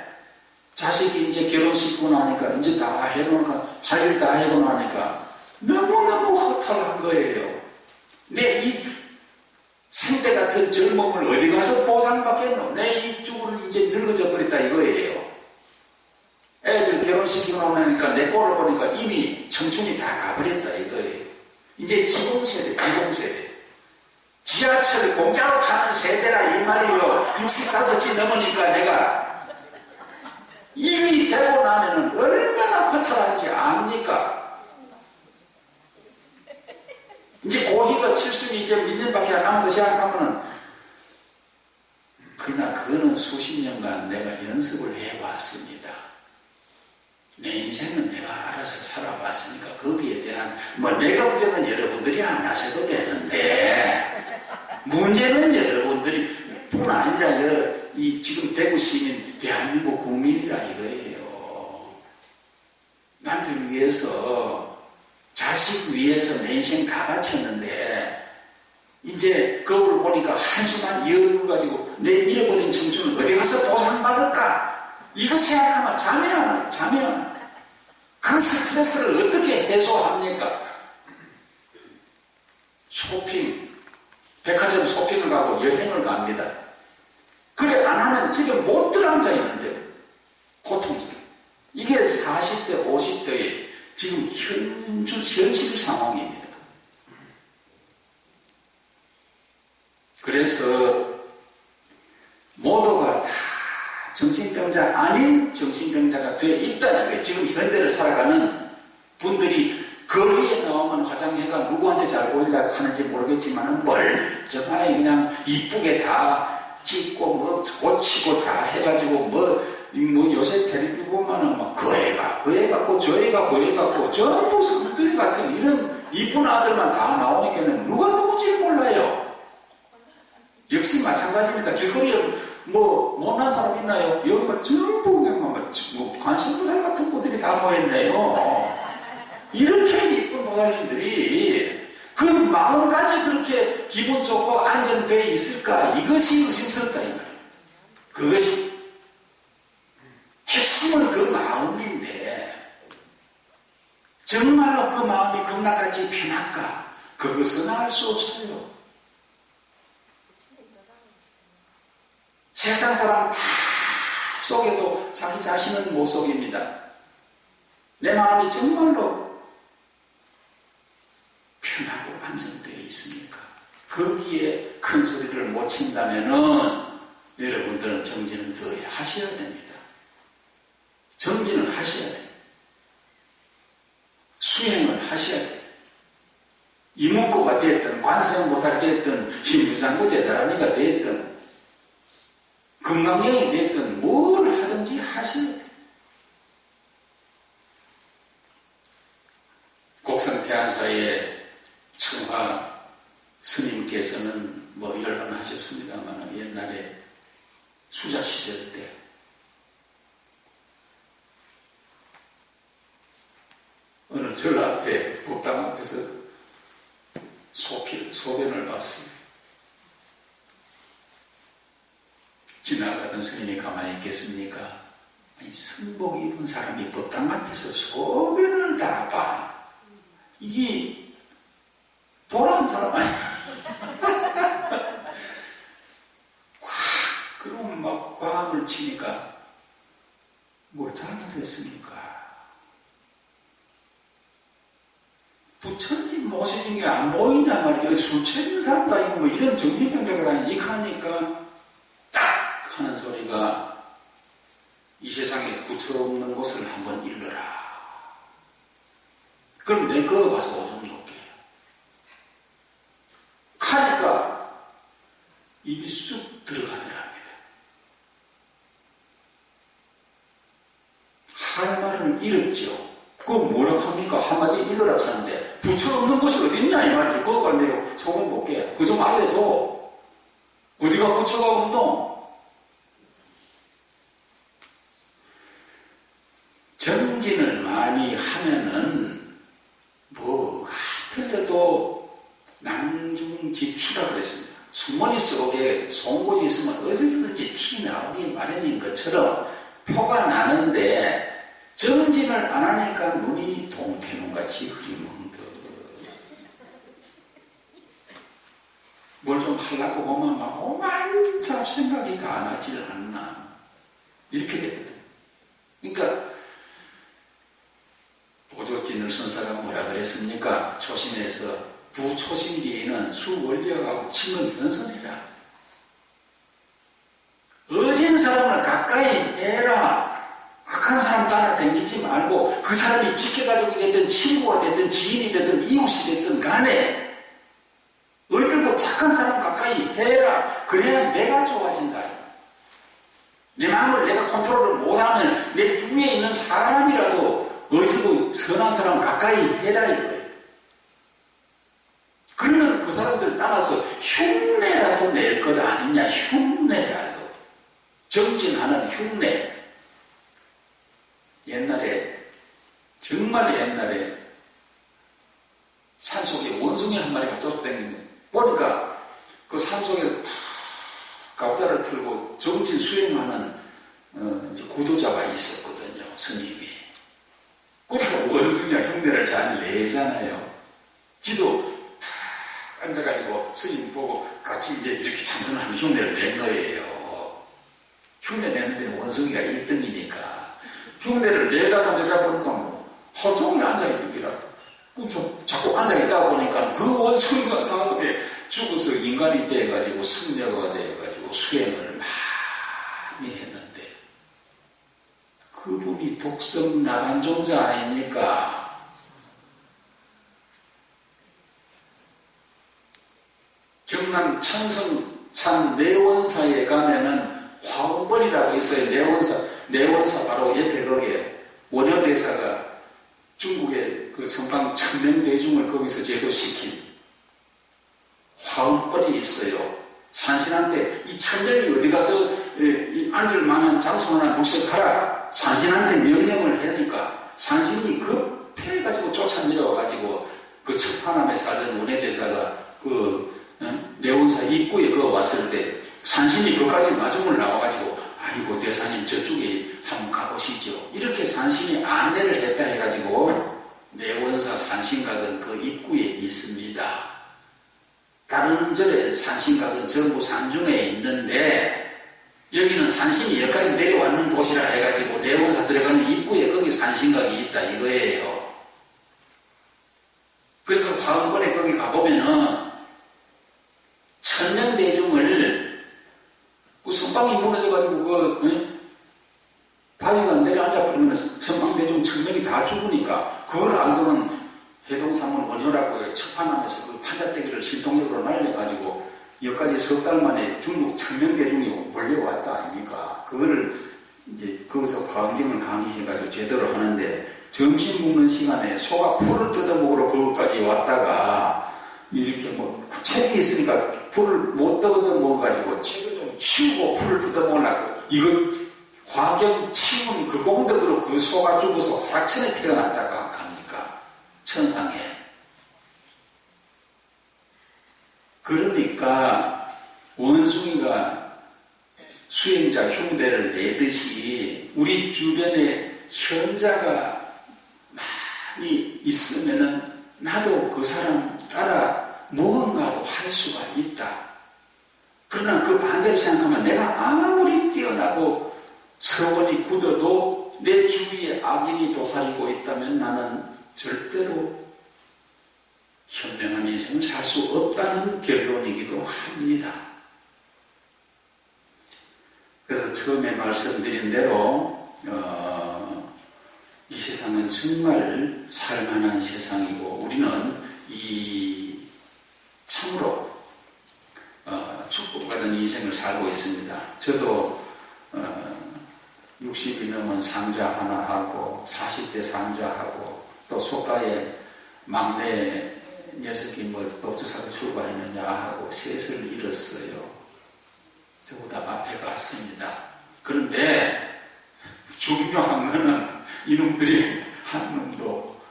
자식이 이제 결혼시키고 나니까 이제 다 해놓으니까 할 일 다 해고 나니까 너무너무 허탈한 거예요. 내 이 생때 같은 젊음을 어디 가서 보상받겠노? 내 이쪽으로 이제 늙어져 버렸다 이거예요. 애들 결혼시키고 나니까 내 꼴을 보니까 이미 청춘이 다 가버렸다 이거예요. 이제 지공세대. 지하철 공짜로 타는 세대라 이 말이에요. 65이 넘으니까 내가 일이 되고 나면은 얼마나 허탈한지 압니까? 이제 고기가 70이 이제 몇 년밖에 안 남은 거 생각하면은 그러나 그거는 수십 년간 내가 연습을 해왔습니다. 내 인생은 내가 알아서 살아왔으니까 거기에 대한 내가 걱정은 여러분들이 안 하셔도 되는데 문제는 여러분들이 뿐 아니라 이 지금 대구 시민 대한민국 국민이라 이거예요. 남편 위해서 자식 위해서 내 인생 다 바쳤는데 이제 거울을 보니까 한심한 이 얼굴 가지고 내 잃어버린 청춘을 어디 가서 보상받을까? 이거 생각하면 잠이 안 와요. 그 스트레스를 어떻게 해소합니까? 백화점 쇼핑을 가고 여행을 갑니다. 그래 안 하면 집에 못 들어앉아 있는데 고통스러워. 이게 40대, 50대의 지금 현실 상황입니다. 그래서 모두가 다 정신병자 아닌 정신병자가 돼 있다는 거예요. 지금 현대를 살아가는 분들이 거리에 나오면 화장해가 누구한테 잘 보이려고 하는지 모르겠지만 멀쩡하게 그냥 이쁘게 다 찍고 뭐 고치고 다 해가지고 뭐 요새 텔레비 보면은 막 그 애가 그 애 같고 저 애가 그 애 같고 전부 성들이 같은 이런 이쁜 아들만 다 나오니까 누가 누군지를 몰라요. 역시 마찬가지입니다. 길거리에 뭐 못난 사람 있나요? 여기 뭐 전부 그냥 뭐 관심부살 같은 분들이 다 모였네요. 이렇게 이쁜 보살님들이 그 마음까지 그렇게 기분 좋고 안정되어 있을까? 이것이 의심스럽다 이 말이에요. 그것이 핵심은 그 마음인데 정말로 그 마음이 극락같이 편할까? 그것은 알 수 없어요. 세상 사람 다 속에도 자기 자신은 못 속입니다. 내 마음이 정말로 편하고 안정되어 있습니까? 거기에 큰 소리를 못 친다면은 여러분들은 정진을 더 하셔야 됩니다. 정진을 하셔야 돼요. 수행을 하셔야 돼요. 이문고가 됐든 관세음보살이 됐든 신부장구 대다라미가 됐든 금강경이 됐든 뭘 하든지 하셔야 돼요. 곡성태안사의 청하 스님께서는 뭐 여러 번 하셨습니다만 옛날에 수자 시절 때 어느 절 앞에 법당 앞에서 소변을 봤습니다. 지나가던 스님이 가만히 있겠습니까? 아니, 선복 입은 사람이 법당 앞에서 소변을 다 봐. 이게 도란 사람 아니야? 그럼 막 과음을 치니까 뭘 잘못했습니까? 부처님 모시는 게 안 보이냐 말이야. 수천 사람다 이거 뭐 이런 정신병자가 익하니까 딱 하는 소리가 이 세상에 구처 없는 곳을 한번 일러라. 그럼 내 그거 가서 오줌 놓게. 하니까 입이 쑥 들어가더랍니다. 할 말은 잃었죠. 그거 뭐라고 합니까? 한마디 일러라 하는데 부처 없는 곳이 어디 있냐 이 말이죠. 그거 내가 소금 볼게. 그 좀 알려도 어디가 부처가 없노? 정진을 많이 하면은 뭐가 틀려도 낭중지추라 그랬습니다. 주머니 속에 송곳이 있으면 어디든지 티 나오기 마련인 것처럼 표가 나는데 정진을 안 하니까 눈이 동태눈같이 흐리멍덩. 뭘 좀 하려고 보면 막 오만 잡생각이 다 나질 않나. 이렇게 되거든. 그러니까 보조진을 선사가 뭐라 그랬습니까? 초심에서 부초심기에는 수원리하고 친근 현선해라. 어진 사람을 가까이 해라. 악한 사람 따라다니지 말고 그 사람이 지켜가지고 됐든 친구가 됐든 지인이 됐든 이웃이 됐든 간에 어질고 착한 사람 가까이 해라. 그래야 내가 좋아진다. 내 마음을 내가 컨트롤을 못하면 내 주위에 있는 사람이라도 어질고 선한 사람 가까이 해라 이거예요. 그러면 그 사람들 따라서 흉내라도 낼 것 아니냐. 흉내라도. 정진하는 흉내. 옛날에 정말 옛날에 산속에 원숭이 한 마리가 쫓아다니는 보니까 그 산속에 갑자를 틀고 정진 수행하는 이제 구도자가 있었거든요. 스님이. 그러니까 원숭이가 흉내를 잘 내잖아요. 지도 탁 앉아가지고 스님 보고 같이 이제 이렇게 참선하면 흉내를 낸 거예요. 흉내 내는 데는 원숭이가 1등이니까. 흉내를 내다 보니까 뭐 하루 종일 앉아있기라. 자꾸 앉아있다 보니까 그 원숭이가 다음에 죽어서 인간이 돼가지고 승려가 돼가지고 수행을 많이 했는데 그분이 독성 나간종자 아닙니까? 경남 천성산 내원사에 가면은 화원벌이라고 있어요. 내원사 바로 옆에 거기에 원효대사가 중국의 그 성당 천명대중을 거기서 제도시킨 화원벌이 있어요. 산신한테 이 천명이 어디 가서 앉을 만한 장소 하나 물색하라. 산신한테 명령을 하니까 산신이 급해가지고 쫓아 내려와가지고 그 척파남에 살던 원효대사가 내원사 입구에 왔을 때 산신이 그까지 마중을 나와가지고 아이고 대사님 저쪽에 한번 가보시죠. 이렇게 산신이 안내를 했다 해가지고 내원사 산신각은 그 입구에 있습니다. 다른 절에 산신각은 전부 산중에 있는데 여기는 산신이 여기까지 내려왔는 곳이라 해가지고 내원사 들어가는 입구에 거기 산신각이 있다 이거예요. 그래서 화원번에 거기 가보면은 천명대중을 그 선방이 무너져가지고 바위가 내려앉아버리면 선방대중 천명이 다 죽으니까 그걸 알고는 해동삼은 원효라고 척판하면서 그 판자떼기를 신통력으로 날려가지고 여기까지 석 달 만에 중국 천명대중이 몰려왔다 아닙니까? 그거를 이제 거기서 화엄경을 강의해가지고 제대로 하는데 점심 먹는 시간에 소가 풀을 뜯어먹으러 그것까지 왔다가 이렇게 책이 있으니까 풀을 못 뜯어먹어가지고 책을 좀 치우고 풀을 뜯어먹으려고 이거 화경 치운 그 공덕으로 그 소가 죽어서 화천에 태어났다가 갑니까? 천상에. 그러니까 원숭이가 수행자 흉대를 내듯이 우리 주변에 현자가 많이 있으면은 나도 그 사람 따라 무언가도 할 수가 있다. 그러나 그 반대로 생각하면 내가 아무리 뛰어나고 서원이 굳어도 내 주위에 악인이 도사리고 있다면 나는 절대로 현명한 인생을 살 수 없다는 결론이기도 합니다. 그래서 처음에 말씀드린 대로 이 세상은 정말 살만한 세상이고 우리는 이 참으로 축복받은 인생을 살고 있습니다. 저도 60이 넘은 상자 하나 하고 40대 상자하고 또 속가에 막내 녀석이 법조사를 출가했느냐 하고 셋을 잃었어요. 저보다 앞에 갔습니다. 그런데 중요한 거는 이놈들이 한 놈도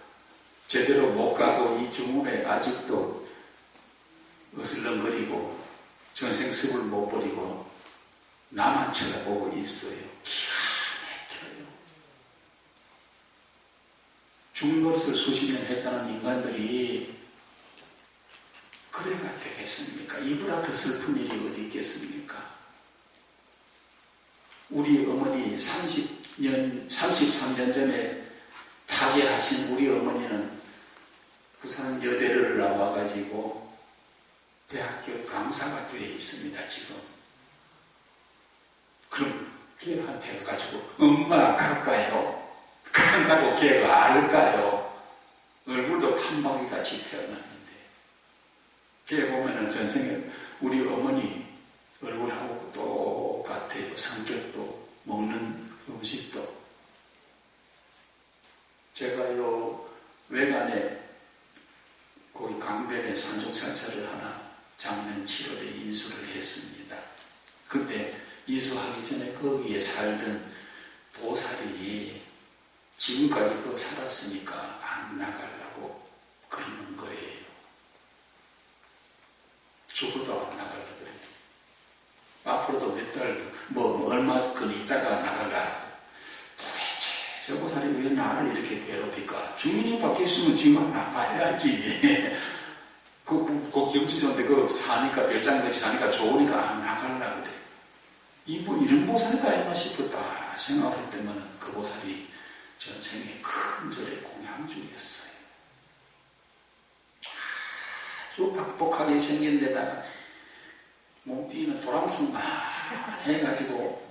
제대로 못 가고 이 주문에 아직도 어슬렁거리고 전생습을 못 버리고 나만 쳐다보고 있어요. 기가 막혀요. 중노릇을 수십 년 했다는 인간들이 그래가 되겠습니까? 이보다 더 슬픈 일이 어디 있겠습니까? 우리 어머니 33년 전에 타계하신 우리 어머니는 부산 여대를 나와가지고 대학교 강사가 되어 있습니다, 지금. 그럼 걔한테 가지고 엄마 갈까요? 간다고 걔가 알까요? 얼굴도 판박이같이 태어났는데 걔 보면은 전생에 우리 어머니 얼굴하고 똑같아요. 성격도 먹는 음식도. 제가요 외관에 거기 강변에 산중살차를 하나 작년 7월에 인수를 했습니다. 그때 인수하기 전에 거기에 살던 보살이 지금까지 그거 살았으니까 안 나가려고 그러는 거예요. 죽어도 안 나가려고 그래요. 앞으로도 몇 달, 얼마건 있다가 나가려고. 도대체 저 보살이 왜 나를 이렇게 괴롭힐까? 주인이 바뀌었으면 지금 나가야지. 그 경치 좋은데 그 사니까 별장같이 사니까 좋으니까 안 나가려고 그래. 이런 보살이다 이마 싶었다 생각할 때면 그 보살이 전생에 큰 절의 공양주였어요. 아주 박복하게 생긴 데다가 몸뚱이는 도랑통만 해가지고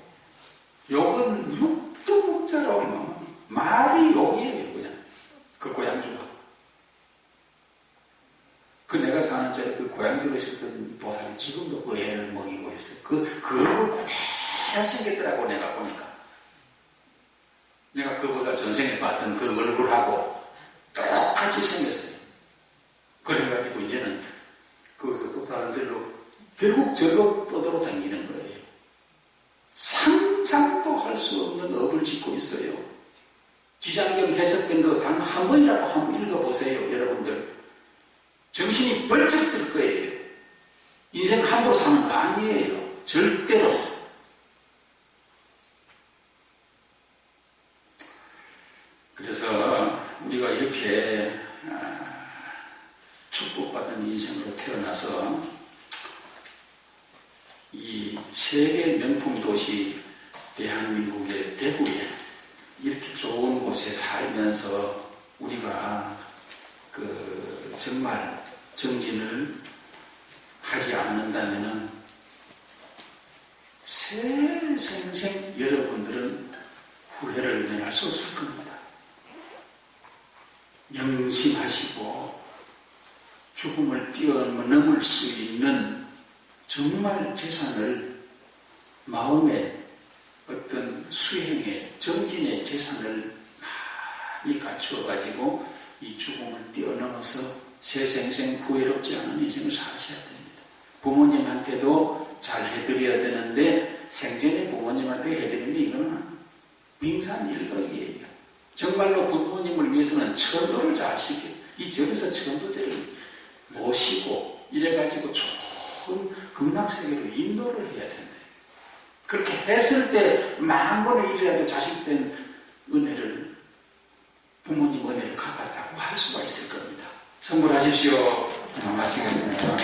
욕은 육도 먹지 진짜로 말이 욕이에요, 그냥. 그 고향주가. 그 내가 사는 자리 그 고향주로 있었던 보살이 지금도 그 애를 먹이고 있어요. 그걸 그대로 생겼더라고, 내가 보니까. 내가 그 보살 전생에 봤던 그 얼굴하고 똑같이 생겼어요. 그래가지고 이제는 거기서 또 다른 절로, 결국 절로 떠들어 다니는 거예요. 상상도 할 수 없는 업을 짓고 있어요. 지장경 해석된 거 단 한 번이라도 한번 읽어보세요, 여러분들. 정신이 벌쩍 들 거예요. 인생 함부로 사는 거 아니에요. 절대로. 그래서 우리가 이렇게 축복받은 인생으로 태어나서 이 세계 명품 도시 대한민국의 대구에 이렇게 좋은 곳에 살면서 우리가 정말 정진을 하지 않는다면은 새생생 여러분들은 후회를 면할 수 없을 겁니다. 명심하시고 죽음을 뛰어넘을 수 있는 정말 재산을, 마음의 어떤 수행의 정진의 재산을 많이 갖추어 가지고 이 죽음을 뛰어넘어서 새생생 후회롭지 않은 인생을 사셔야 됩니다. 부모님한테도 잘 해드려야 되는데 생전에 부모님한테 해드리는 이거는 빙산일각이에요. 정말로 부모님을 위해서는 천도를 잘 시켜요. 이 절에서 천도제를 모시고 이래가지고 좋은 극락세계로 인도를 해야 된다. 그렇게 했을 때 만번의 일이라도 자식된 은혜를, 부모님 은혜를 갚았다고 할 수가 있을 겁니다. 선물하십시오. 마치겠습니다.